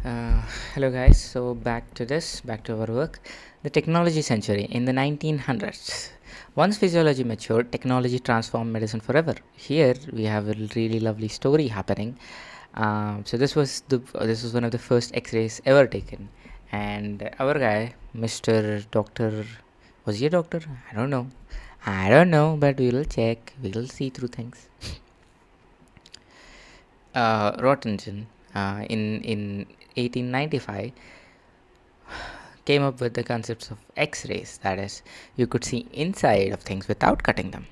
Uh, Hello guys, so back to our work. The technology century in the 1900s. Once physiology matured, technology transformed medicine forever. Here we have a really lovely story happening. So this was one of the first X-rays ever taken, and our guy, Mr. Doctor, was he a doctor? I don't know, but we'll check. We'll see through things. Rottingen, in 1895 came up with the concepts of X-rays. That is, you could see inside of things without cutting them.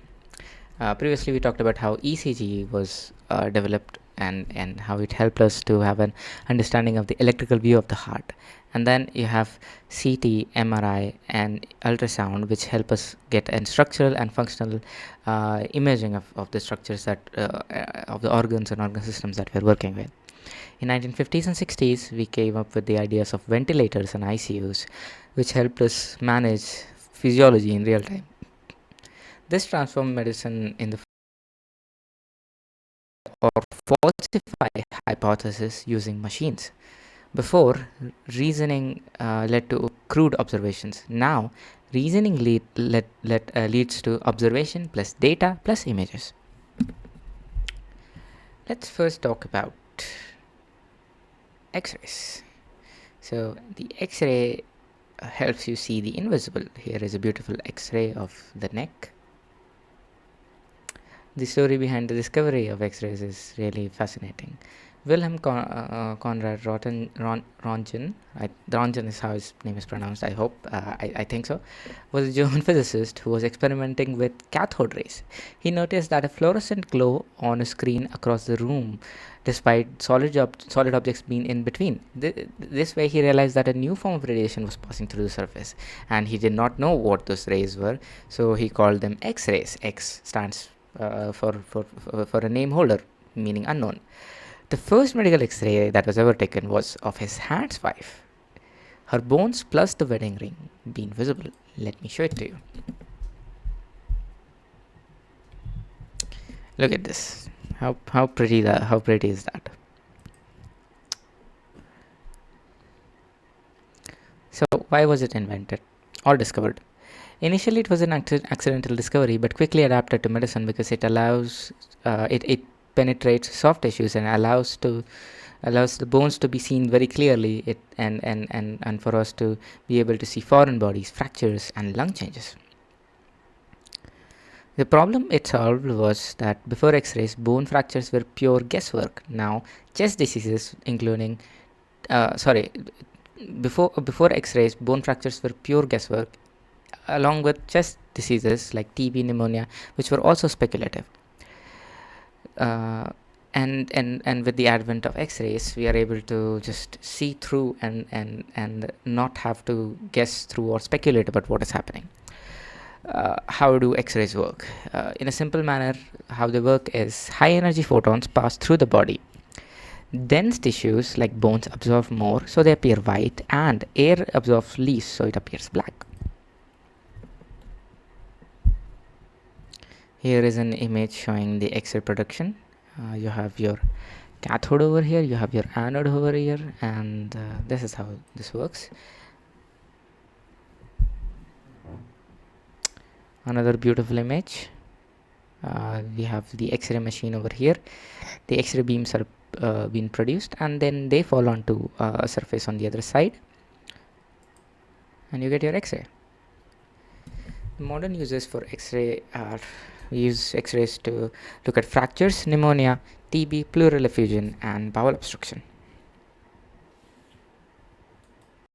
Previously, we talked about how ECG was developed and how it helped us to have an understanding of the electrical view of the heart. And then you have CT, MRI, and ultrasound, which help us get a structural and functional imaging of the structures of the organs and organ systems that we're working with. In 1950s and 60s, we came up with the ideas of ventilators and ICUs, which helped us manage physiology in real time. This transformed medicine in the or falsify hypothesis using machines. Before, reasoning led to crude observations. Now, reasoning leads to observation plus data plus images. Let's first talk about X-rays. So the X-ray helps you see the invisible. Here is a beautiful X-ray of the neck. The story behind the discovery of X-rays is really fascinating. Conrad Röntgen, Röntgen is how his name is pronounced, I hope, I think so, was a German physicist who was experimenting with cathode rays. He noticed that a fluorescent glow on a screen across the room despite solid objects being in between. This way he realized that a new form of radiation was passing through the surface, and he did not know what those rays were, so he called them X-rays. X stands for a name holder, meaning unknown. The first medical X-ray that was ever taken was of his aunt's wife. Her bones plus the wedding ring being visible. Let me show it to you. Look at this. How pretty is that? So why was it invented or discovered? Initially, it was an accidental discovery, but quickly adapted to medicine because it allows it penetrates soft tissues and allows the bones to be seen very clearly. And for us to be able to see foreign bodies, fractures, and lung changes. The problem it solved was that before X-rays, bone fractures were pure guesswork. Now, chest diseases, including before X-rays, bone fractures were pure guesswork, along with chest diseases like TB, pneumonia, which were also speculative. And with the advent of X-rays, we are able to just see through and not have to guess through or speculate about what is happening. How do X-rays work? In a simple manner, how they work is high energy photons pass through the body. Dense tissues like bones absorb more, so they appear white, and air absorbs least, so it appears black. Here is an image showing the X-ray production. You have your cathode over here, you have your anode over here, and this is how this works. Another beautiful image. We have the X-ray machine over here. The X-ray beams are being produced, and then they fall onto a surface on the other side, and you get your X-ray. Modern uses for X-ray are we use X-rays to look at fractures, pneumonia, TB, pleural effusion, and bowel obstruction.